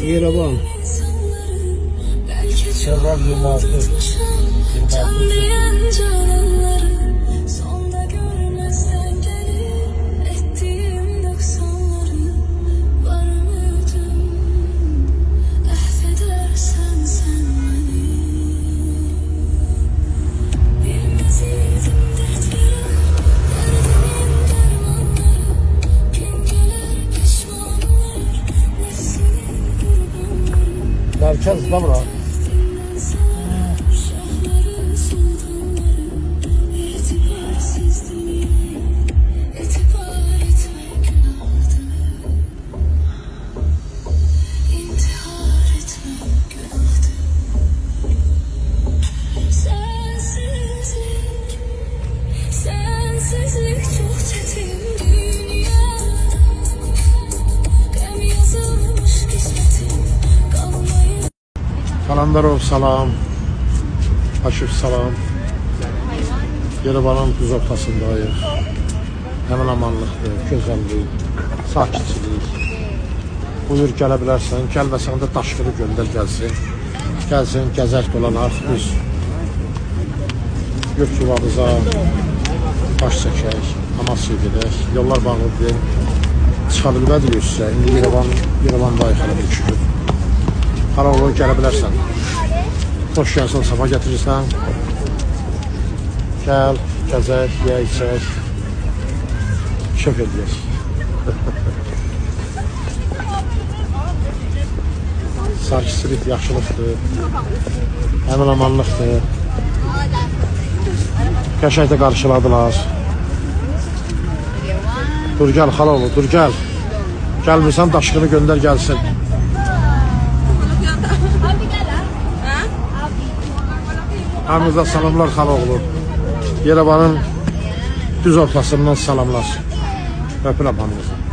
Yerevan. Şevval 26. Merkez da bura. Kalandarov salam, Aşif salam. Yerevanın düz ortasındayıq. Həmin amanlıqdır, gözəllik, sakitçilik. Buyur gələ bilərsən, gəlməsən də daşqını göndər gəlsin. Gəlsin, gəzək dolanaq biz. Yurt yuvamıza baş çəkək, Amasya'ya gedək. Yollar bağlıdır. Çıxa bilmədik sizə. İndi Yerevandayıq hələ bir gün. Haralı gələ bilərsən. Xoş gəlsin, sabah gətirirsən. Gəl, gəzək, yeyək, içək. Şöf edək. Sakitçilik, yaxşılıqdır. Həmin amanlıqdır. Qəşəngdə qarşıladılar. Dur gəl, xalaoğlu, dur gəl. Gəlmirsən, daşqını göndər gəlsin. Hamınıza salamlar xalaoğlu. Yerevanın düz ortasından salamlar. Öpürəm hamınızı.